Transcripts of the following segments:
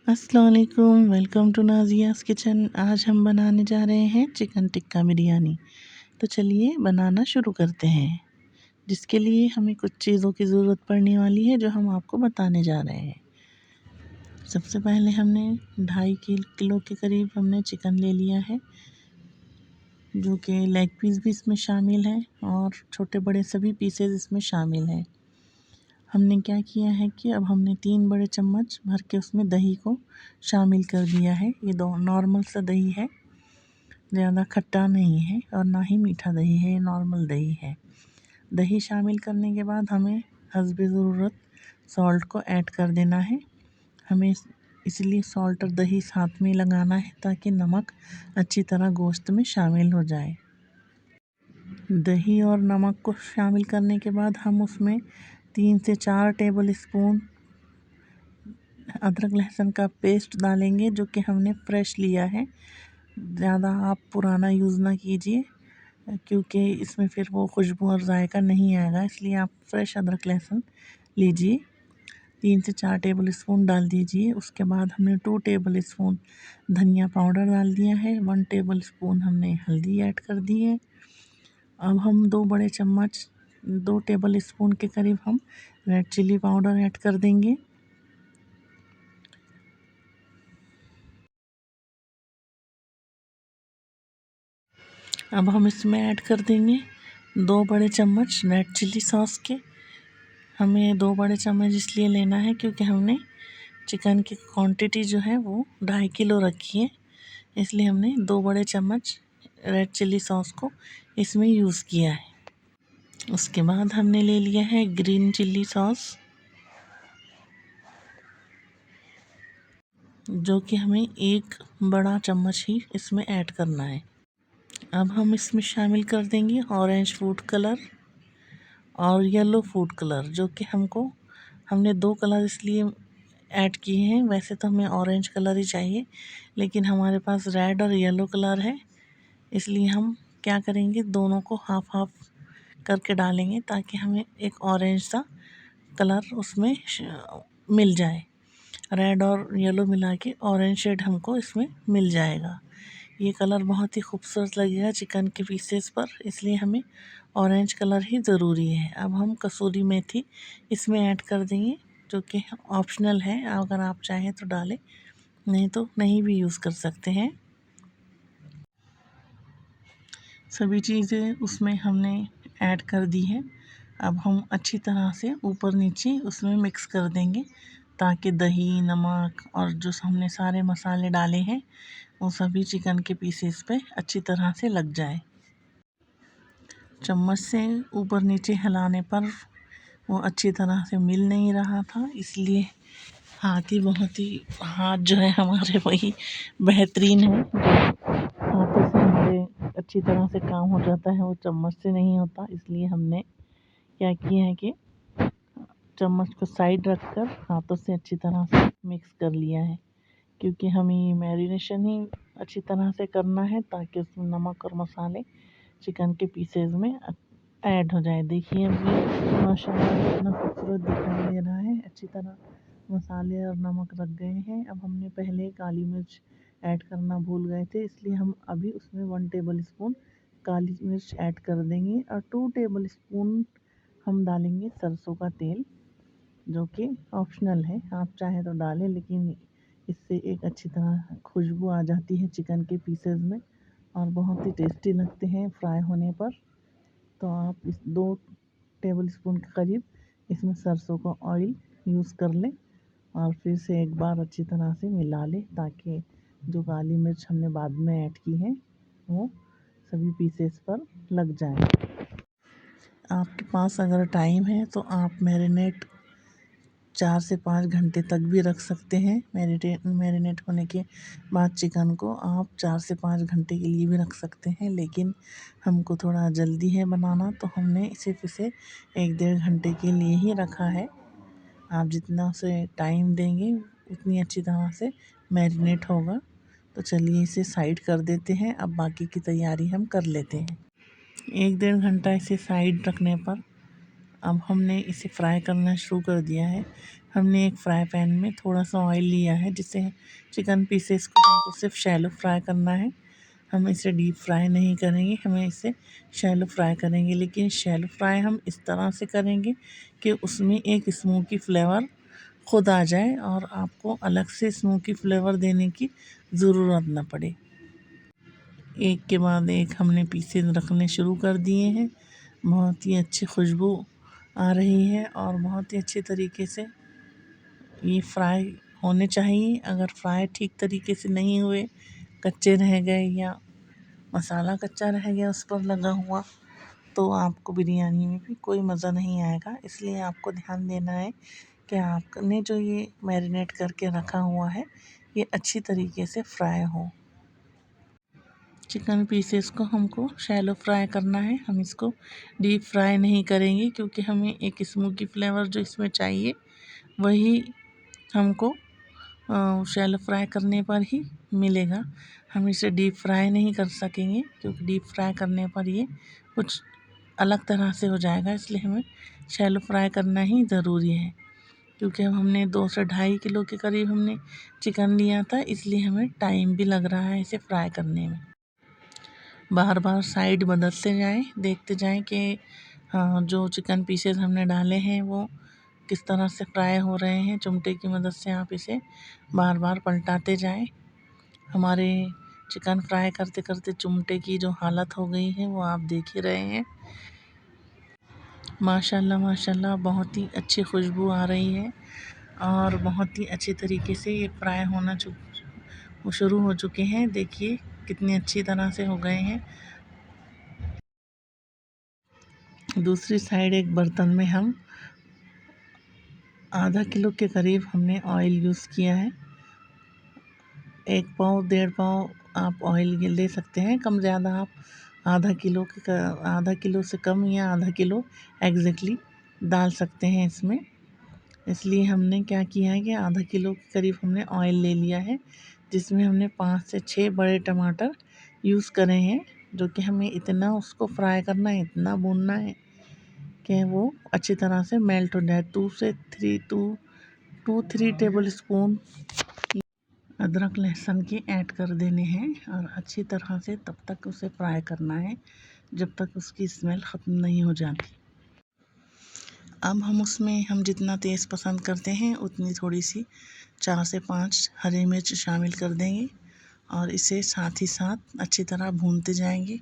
अस्सलाम वालेकुम, welcome to नाज़ियाज़ kitchen. आज हम बनाने जा रहे हैं चिकन टिक्का बिरयानी। तो चलिए बनाना शुरू करते हैं। जिसके लिए हमें कुछ चीज़ों की ज़रूरत पड़ने वाली है जो हम आपको बताने जा रहे हैं। सबसे पहले हमने 2.5 किलो के करीब हमने चिकन ले लिया है, जो कि लेग पीस भी इसमें शामिल है और छोटे बड़े सभी पीसेस इसमें शामिल हैं। हमने क्या किया है कि अब हमने 3 बड़े चम्मच भर के उसमें दही को शामिल कर दिया है। ये दो नॉर्मल सा दही है, ज़्यादा खट्टा नहीं है और ना ही मीठा दही है, ये नॉर्मल दही है। दही शामिल करने के बाद हमें हस्बे ज़रूरत सॉल्ट को ऐड कर देना है। हमें इसलिए सॉल्ट और दही साथ में लगाना है ताकि नमक अच्छी तरह गोश्त में शामिल हो जाए। दही और नमक को शामिल करने के बाद हम उसमें 3 से 4 टेबल स्पून अदरक लहसुन का पेस्ट डालेंगे, जो कि हमने फ्रेश लिया है। ज़्यादा आप पुराना यूज़ ना कीजिए, क्योंकि इसमें फिर वो खुशबू और जायका नहीं आएगा, इसलिए आप फ्रेश अदरक लहसुन लीजिए। 3 से 4 टेबल स्पून डाल दीजिए। उसके बाद हमने 2 टेबल स्पून धनिया पाउडर डाल दिया है। 1 टेबल स्पून हमने हल्दी ऐड कर दी है। अब हम 2 टेबल स्पून के करीब हम रेड चिली पाउडर ऐड कर देंगे। अब हम इसमें ऐड कर देंगे 2 बड़े चम्मच रेड चिली सॉस के। हमें 2 बड़े चम्मच इसलिए लेना है क्योंकि हमने चिकन की क्वांटिटी जो है वो 2.5 किलो रखी है, इसलिए हमने 2 बड़े चम्मच रेड चिली सॉस को इसमें यूज़ किया है। उसके बाद हमने ले लिया है ग्रीन चिली सॉस, जो कि हमें 1 बड़ा चम्मच ही इसमें ऐड करना है। अब हम इसमें शामिल कर देंगे ऑरेंज फूड कलर और येलो फूड कलर, जो कि हमने 2 कलर इसलिए ऐड किए हैं। वैसे तो हमें ऑरेंज कलर ही चाहिए, लेकिन हमारे पास रेड और येलो कलर है, इसलिए हम क्या करेंगे, दोनों को हाफ हाफ करके डालेंगे ताकि हमें एक ऑरेंज सा कलर उसमें मिल जाए। रेड और येलो मिला के ऑरेंज शेड हमको इसमें मिल जाएगा। ये कलर बहुत ही खूबसूरत लगेगा चिकन के पीसेस पर, इसलिए हमें ऑरेंज कलर ही ज़रूरी है। अब हम कसूरी मेथी इसमें ऐड कर देंगे, जो कि ऑप्शनल है, अगर आप चाहें तो डालें, नहीं तो नहीं भी यूज़ कर सकते हैं। सभी चीज़ें उसमें हमने ऐड कर दी है। अब हम अच्छी तरह से ऊपर नीचे उसमें मिक्स कर देंगे ताकि दही, नमक और जो हमने सारे मसाले डाले हैं वो सभी चिकन के पीसेस पे अच्छी तरह से लग जाए। चम्मच से ऊपर नीचे हिलाने पर वो अच्छी तरह से मिल नहीं रहा था, इसलिए हाथ जो है हमारे वही बेहतरीन है। हाथों से हमारे अच्छी तरह से काम हो जाता है, वो चम्मच से नहीं होता। इसलिए हमने क्या किया है कि चम्मच को साइड रखकर हाथों से अच्छी तरह से मिक्स कर लिया है, क्योंकि हमें ये मैरिनेशन ही अच्छी तरह से करना है ताकि उसमें नमक और मसाले चिकन के पीसेस में ऐड हो जाए। देखिए अभी माशाल्लाह कितना खूबसूरत दिखाई दे रहा है, अच्छी तरह मसाले और नमक लग गए हैं। अब हमने पहले काली मिर्च ऐड करना भूल गए थे, इसलिए हम अभी उसमें 1 टेबल स्पून काली मिर्च ऐड कर देंगे और 2 टेबल स्पून हम डालेंगे सरसों का तेल, जो कि ऑप्शनल है, आप चाहे तो डालें, लेकिन इससे एक अच्छी तरह खुशबू आ जाती है चिकन के पीसेस में और बहुत ही टेस्टी लगते हैं फ्राई होने पर। तो आप इस 2 टेबल स्पून के करीब इसमें सरसों का ऑयल यूज़ कर लें और फिर से एक बार अच्छी तरह से मिला लें ताकि जो काली मिर्च हमने बाद में ऐड की है वो सभी पीसेस पर लग जाए। आपके पास अगर टाइम है तो आप मैरिनेट 4 से 5 घंटे तक भी रख सकते हैं। मैरिनेट होने के बाद चिकन को आप 4 से 5 घंटे के लिए भी रख सकते हैं, लेकिन हमको थोड़ा जल्दी है बनाना, तो हमने सिर्फ इसे 1-1.5 घंटे के लिए ही रखा है। आप जितना उसे टाइम देंगे उतनी अच्छी तरह से मैरिनेट होगा। तो चलिए इसे साइड कर देते हैं, अब बाकी की तैयारी हम कर लेते हैं। 1-1.5 घंटा इसे साइड रखने पर अब हमने इसे फ्राई करना शुरू कर दिया है। हमने एक फ्राई पैन में थोड़ा सा ऑयल लिया है, जिससे चिकन पीसेस को हमको सिर्फ शैलो फ्राई करना है। हम इसे डीप फ्राई नहीं करेंगे, हमें इसे शैलो फ्राई करेंगे। लेकिन शैलो फ्राई हम इस तरह से करेंगे कि उसमें एक स्मोकी फ्लेवर खुद आ जाए और आपको अलग से स्मोकी फ्लेवर देने की ज़रूरत न पड़े। एक के बाद एक हमने पीसेस रखने शुरू कर दिए हैं। बहुत ही अच्छी खुशबू आ रही है और बहुत ही अच्छे तरीके से ये फ्राई होने चाहिए। अगर फ्राई ठीक तरीके से नहीं हुए, कच्चे रह गए या मसाला कच्चा रह गया उस पर लगा हुआ, तो आपको बिरयानी में भी कोई मज़ा नहीं आएगा। इसलिए आपको ध्यान देना है कि आपने जो ये मैरिनेट करके रखा हुआ है, ये अच्छी तरीके से फ्राई हो। चिकन पीसेस को हमको शैलो फ्राई करना है, हम इसको डीप फ्राई नहीं करेंगे, क्योंकि हमें एक स्मोकी फ्लेवर जो इसमें चाहिए वही हमको शैलो फ्राई करने पर ही मिलेगा। हम इसे डीप फ्राई नहीं कर सकेंगे, क्योंकि डीप फ्राई करने पर ये कुछ अलग तरह से हो जाएगा। इसलिए हमें शैलो फ्राई करना ही ज़रूरी है, क्योंकि अब हमने 2 से 2.5 किलो के करीब हमने चिकन लिया था, इसलिए हमें टाइम भी लग रहा है इसे फ्राई करने में। बार बार साइड बदलते जाएं, देखते जाएं कि जो चिकन पीसेस हमने डाले हैं वो किस तरह से फ्राई हो रहे हैं। चिमटे की मदद से आप इसे बार बार पलटाते जाएं। हमारे चिकन फ्राई करते करते चिमटे की जो हालत हो गई है वो आप देख ही रहे हैं। माशाल्लाह माशाल्लाह बहुत ही अच्छी खुशबू आ रही है और बहुत ही अच्छे तरीके से ये फ्राई होना शुरू हो चुके हैं। देखिए कितनी अच्छी तरह से हो गए हैं। दूसरी साइड एक बर्तन में हम आधा किलो के करीब हमने ऑयल यूज़ किया है। 1 पाव 1.5 पाव आप ऑयल ले सकते हैं, कम ज़्यादा आप आधा किलो से कम या आधा किलो एग्जैक्टली डाल सकते हैं इसमें। इसलिए हमने क्या किया है कि आधा किलो के करीब हमने ऑयल ले लिया है, जिसमें हमने 5 से 6 बड़े टमाटर यूज़ करे हैं, जो कि हमें इतना उसको फ्राई करना है, इतना भूनना है कि वो अच्छी तरह से मेल्ट हो जाए। 2 3 टेबल स्पून अदरक लहसुन के ऐड कर देने हैं और अच्छी तरह से तब तक उसे फ्राई करना है जब तक उसकी स्मेल ख़त्म नहीं हो जाती। अब हम जितना तेज़ पसंद करते हैं उतनी थोड़ी सी 4 से 5 हरी मिर्च शामिल कर देंगे और इसे साथ ही साथ अच्छी तरह भूनते जाएंगे।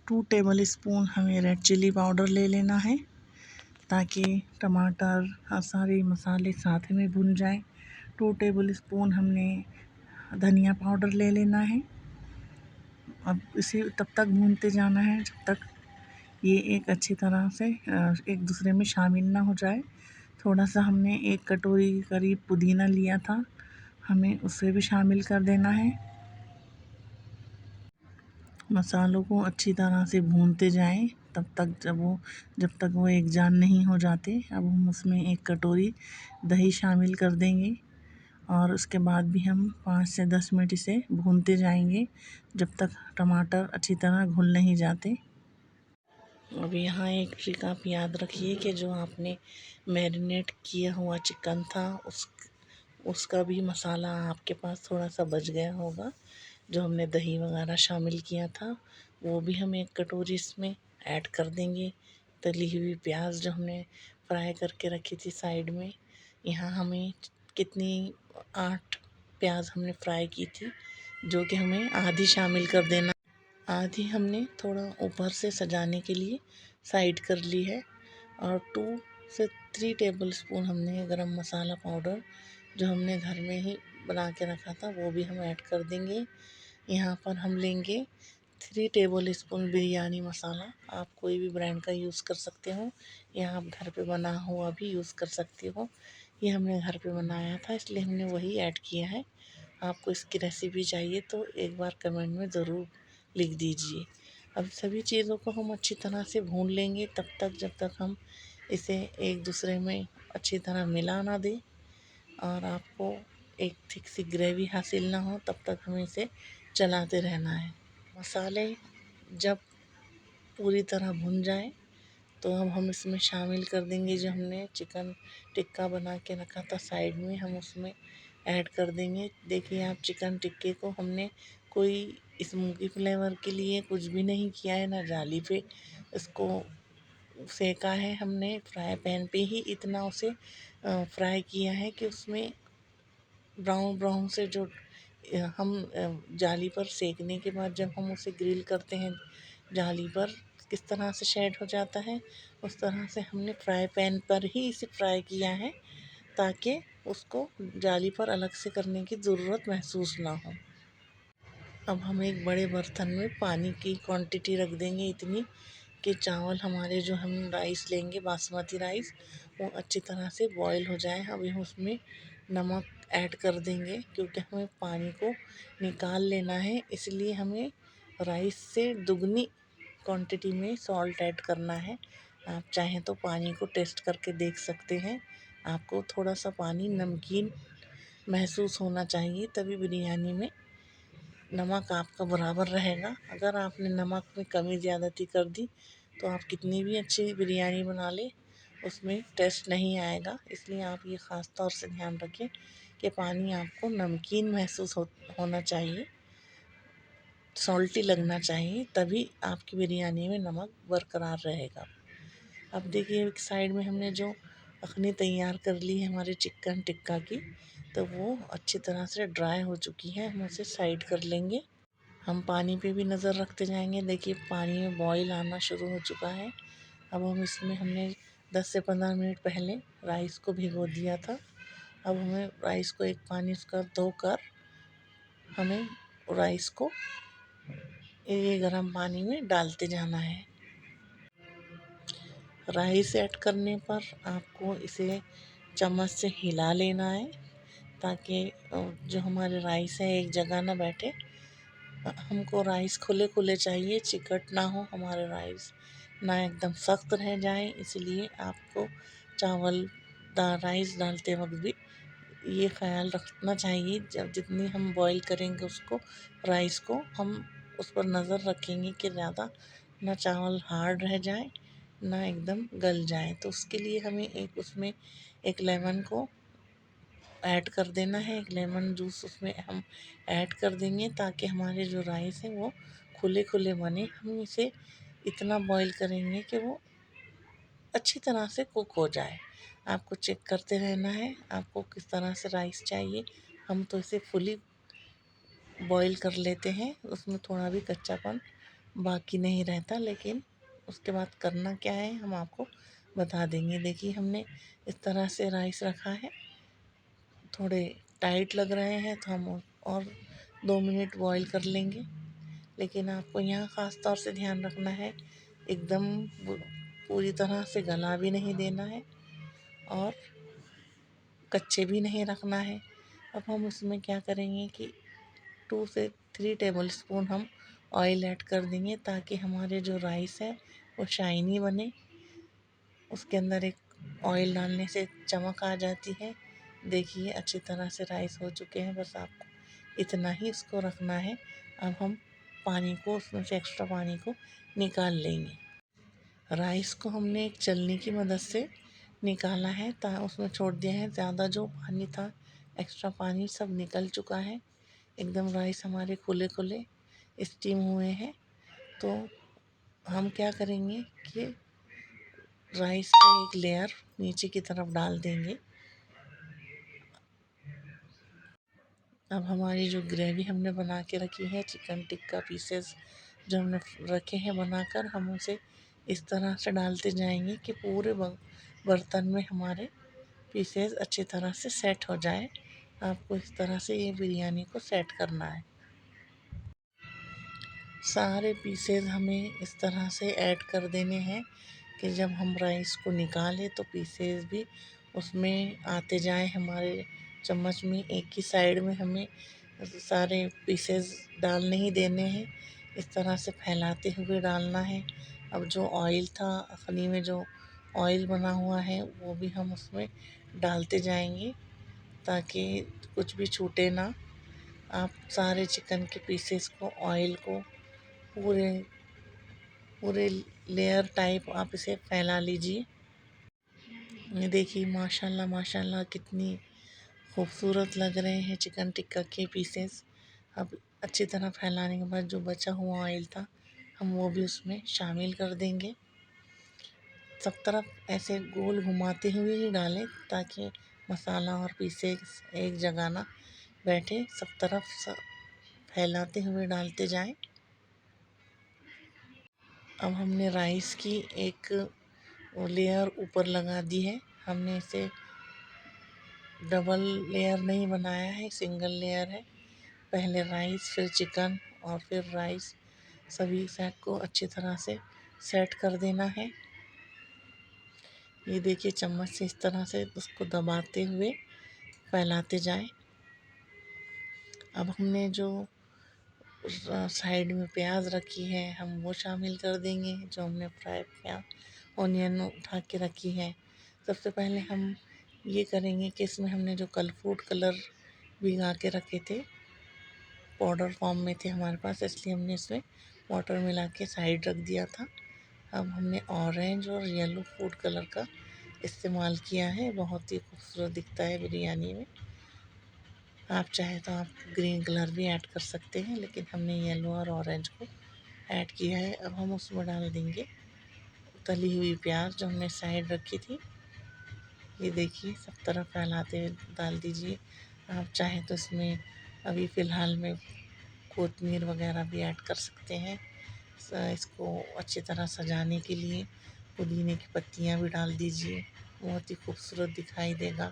2 टेबल स्पून हमें रेड चिली पाउडर ले लेना है, ताकि टमाटर और सारे मसाले साथ में भुन जाएं। 2 टेबल स्पून हमने धनिया पाउडर ले लेना है। अब इसे तब तक भूनते जाना है जब तक ये एक अच्छी तरह से एक दूसरे में शामिल ना हो जाए। थोड़ा सा हमने 1 कटोरी करीब पुदीना लिया था, हमें उसे भी शामिल कर देना है। मसालों को अच्छी तरह से भूनते जाएं जब तक वो एक जान नहीं हो जाते। अब हम उसमें 1 कटोरी दही शामिल कर देंगे और उसके बाद भी हम 5 से 10 मिनट इसे भूनते जाएंगे जब तक टमाटर अच्छी तरह घुल नहीं जाते। अब यहाँ एक ट्रिक आप याद रखिए कि जो आपने मैरिनेट किया हुआ चिकन था उसका भी मसाला आपके पास थोड़ा सा बच गया होगा। जो हमने दही वगैरह शामिल किया था वो भी हम 1 कटोरी इसमें ऐड कर देंगे। तली हुई प्याज जो हमने फ्राई करके रखी थी साइड में, यहाँ हमें कितनी 8 प्याज हमने फ्राई की थी, जो कि हमें आधी शामिल कर देना। आधी हमने थोड़ा ऊपर से सजाने के लिए साइड कर ली है और 2 से 3 टेबल स्पून हमने गरम मसाला पाउडर जो हमने घर में ही बना के रखा था वो भी हम ऐड कर देंगे। यहाँ पर हम लेंगे 3 टेबल स्पून बिरयानी मसाला। आप कोई भी ब्रांड का यूज़ कर सकते हो या आप घर पे बना हुआ भी यूज़ कर सकते हो। ये हमने घर पे बनाया था इसलिए हमने वही ऐड किया है। आपको इसकी रेसिपी चाहिए तो एक बार कमेंट में ज़रूर लिख दीजिए। अब सभी चीज़ों को हम अच्छी तरह से भून लेंगे जब तक हम इसे एक दूसरे में अच्छी तरह मिला ना दें और आपको एक थिक सी ग्रेवी हासिल ना हो, तब तक हमें इसे चलाते रहना है। मसाले जब पूरी तरह भुन जाए तो अब हम इसमें शामिल कर देंगे जो हमने चिकन टिक्का बना के रखा था साइड में, हम उसमें ऐड कर देंगे। देखिए आप, चिकन टिक्के को हमने कोई स्मोकी फ्लेवर के लिए कुछ भी नहीं किया है, ना जाली पे इसको सेका है हमने, फ्राई पैन पे ही इतना उसे फ्राई किया है कि उसमें ब्राउन ब्राउन से जो हम जाली पर सेकने के बाद जब हम उसे ग्रिल करते हैं जाली पर किस तरह से शेड हो जाता है, उस तरह से हमने फ्राई पैन पर ही इसे फ्राई किया है, ताकि उसको जाली पर अलग से करने की ज़रूरत महसूस ना हो। अब हम एक बड़े बर्तन में पानी की क्वांटिटी रख देंगे इतनी कि चावल हमारे जो हम राइस लेंगे बासमती राइस, वो अच्छी तरह से बॉईल हो जाए। अभी हम उसमें नमक ऐड कर देंगे, क्योंकि हमें पानी को निकाल लेना है, इसलिए हमें राइस से दुगनी क्वांटिटी में सॉल्ट ऐड करना है। आप चाहें तो पानी को टेस्ट करके देख सकते हैं। आपको थोड़ा सा पानी नमकीन महसूस होना चाहिए, तभी बिरयानी में नमक आपका बराबर रहेगा। अगर आपने नमक में कमी ज़्यादती कर दी तो आप कितनी भी अच्छी बिरयानी बना लें, उसमें टेस्ट नहीं आएगा। इसलिए आप ये ख़ास तौर से ध्यान रखें कि पानी आपको नमकीन महसूस होना चाहिए, सॉल्टी लगना चाहिए, तभी आपकी बिरयानी में नमक बरकरार रहेगा। अब देखिए एक साइड में हमने जो अखनी तैयार कर ली है हमारे चिकन टिक्का की, तो वो अच्छी तरह से ड्राई हो चुकी है। हम उसे साइड कर लेंगे। हम पानी पे भी नज़र रखते जाएंगे। देखिए पानी में बॉईल आना शुरू हो चुका है। अब हम इसमें हमने 10 से 15 मिनट पहले राइस को भिगो दिया था। अब हमें राइस को एक पानी उसका धोकर हमें राइस को ये गर्म पानी में डालते जाना है। राइस ऐड करने पर आपको इसे चम्मच से हिला लेना है, ताकि जो हमारे राइस है एक जगह ना बैठे। हमको राइस खुले खुले चाहिए, चिकट ना हो हमारे राइस, ना एकदम सख्त रह जाए। इसलिए आपको चावल राइस डालते वक्त भी ये ख्याल रखना चाहिए, जब जितनी हम बॉईल करेंगे उसको राइस को, हम उस पर नज़र रखेंगे कि ज़्यादा ना चावल हार्ड रह जाए ना एकदम गल जाए। तो उसके लिए हमें एक उसमें एक लेमन को ऐड कर देना है, एक लेमन जूस उसमें हम ऐड कर देंगे, ताकि हमारे जो राइस हैं वो खुले खुले बने। हम इसे इतना बॉईल करेंगे कि वो अच्छी तरह से कुक हो जाए। आपको चेक करते रहना है आपको किस तरह से राइस चाहिए। हम तो इसे फुली बॉईल कर लेते हैं, उसमें थोड़ा भी कच्चापन बाकी नहीं रहता, लेकिन उसके बाद करना क्या है हम आपको बता देंगे। देखिए हमने इस तरह से राइस रखा है, थोड़े टाइट लग रहे हैं तो हम और 2 मिनट बॉईल कर लेंगे। लेकिन आपको यहाँ ख़ास तौर से ध्यान रखना है, एकदम पूरी तरह से गला भी नहीं देना है और कच्चे भी नहीं रखना है। अब हम उसमें क्या करेंगे कि 2 से 3 टेबल स्पून हम ऑयल ऐड कर देंगे, ताकि हमारे जो राइस है वो शाइनी बने। उसके अंदर एक ऑयल डालने से चमक आ जाती है। देखिए अच्छी तरह से राइस हो चुके हैं, बस आपको इतना ही इसको रखना है। अब हम पानी को उसमें से एक्स्ट्रा पानी को निकाल लेंगे। राइस को हमने एक छलनी की मदद से निकाला है, उसमें छोड़ दिया है। ज़्यादा जो पानी था, एक्स्ट्रा पानी सब निकल चुका है। एकदम राइस हमारे खुले खुले स्टीम हुए हैं। तो हम क्या करेंगे कि राइस की एक लेयर नीचे की तरफ डाल देंगे। अब हमारी जो ग्रेवी हमने बना के रखी है, चिकन टिक्का पीसेस जो हमने रखे हैं बनाकर, हम उसे इस तरह से डालते जाएंगे कि पूरे बर्तन में हमारे पीसेस अच्छी तरह से सेट हो जाए। आपको इस तरह से ये बिरयानी को सेट करना है। सारे पीसेस हमें इस तरह से ऐड कर देने हैं कि जब हम राइस को निकालें तो पीसेस भी उसमें आते जाएं हमारे चम्मच में। एक ही साइड में हमें सारे पीसेस डाल नहीं देने हैं, इस तरह से फैलाते हुए डालना है। अब जो ऑयल था अखनी में, जो ऑयल बना हुआ है वो भी हम उसमें डालते जाएंगे, ताकि कुछ भी छूटे ना। आप सारे चिकन के पीसेस को, ऑयल को पूरे पूरे लेयर टाइप आप इसे फैला लीजिए। ये देखिए माशाल्लाह माशाल्लाह कितनी खूबसूरत लग रहे हैं चिकन टिक्का के पीसेस। अब अच्छी तरह फैलाने के बाद जो बचा हुआ ऑयल था हम वो भी उसमें शामिल कर देंगे। सब तरफ ऐसे गोल घुमाते हुए ही डालें ताकि मसाला और पीसेस एक जगह ना बैठे, सब तरफ फैलाते हुए डालते जाएं। अब हमने राइस की एक लेयर ऊपर लगा दी है। हमने इसे डबल लेयर नहीं बनाया है, सिंगल लेयर है। पहले राइस फिर चिकन और फिर राइस, सभी सेट को अच्छी तरह से सेट कर देना है। ये देखिए चम्मच से इस तरह से उसको दबाते हुए फैलाते जाएं। अब हमने जो साइड में प्याज रखी है हम वो शामिल कर देंगे, जो हमने फ्राई प्याज ऑनियन उठा के रखी है। सबसे पहले हम ये करेंगे कि इसमें हमने जो फूड कलर भिगा के रखे थे, पाउडर फॉर्म में थे हमारे पास, इसलिए हमने इसमें वाटर मिला के साइड रख दिया था। अब हमने ऑरेंज और येलो फूड कलर का इस्तेमाल किया है, बहुत ही खूबसूरत दिखता है बिरयानी में। आप चाहे तो आप ग्रीन कलर भी ऐड कर सकते हैं, लेकिन हमने येलो और ऑरेंज को ऐड किया है। अब हम उसमें डाल देंगे तली हुई प्याज जो हमने साइड रखी थी। ये देखिए सब तरफ फैलाते हुए डाल दीजिए। आप चाहे तो इसमें अभी फ़िलहाल में कोतमीर वगैरह भी ऐड कर सकते हैं। इसको अच्छी तरह सजाने के लिए पुदीने की पत्तियां भी डाल दीजिए, बहुत ही खूबसूरत दिखाई देगा।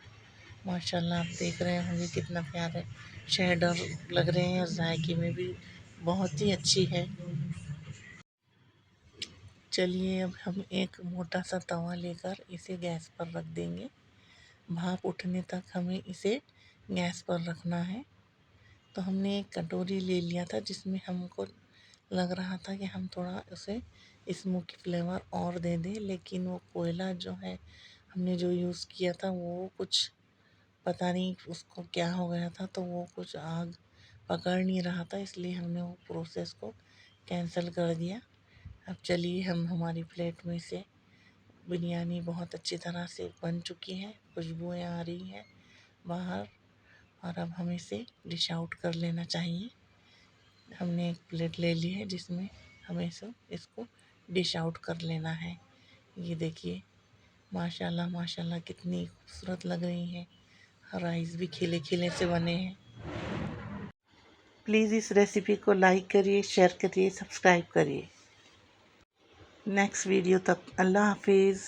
माशाल्लाह आप देख रहे होंगे कितना प्यारे शेडर लग रहे हैं और जायके में भी बहुत ही अच्छी है। चलिए अब हम एक मोटा सा तवा लेकर इसे गैस पर रख देंगे। भाप उठने तक हमें इसे गैस पर रखना है। तो हमने एक कटोरी ले लिया था जिसमें हमको लग रहा था कि हम थोड़ा उसे स्मोकी फ्लेवर और दे दें, लेकिन वो कोयला जो है हमने जो यूज़ किया था वो कुछ पता नहीं उसको क्या हो गया था, तो वो कुछ आग पकड़ नहीं रहा था, इसलिए हमने वो प्रोसेस को कैंसिल कर दिया। अब चलिए हम हमारी प्लेट में से बिरयानी बहुत अच्छी तरह से बन चुकी है, खुशबुएं आ रही हैं बाहर, और अब हमें इसे डिश आउट कर लेना चाहिए। हमने एक प्लेट ले ली है जिसमें हमें इसको डिश आउट कर लेना है। ये देखिए माशाल्लाह माशाल्लाह कितनी खूबसूरत लग रही हैं, राइस भी खिले खिले से बने हैं। प्लीज़ इस रेसिपी को लाइक करिए, शेयर करिए, सब्सक्राइब करिए। नेक्स्ट वीडियो तक अल्लाह हाफिज़।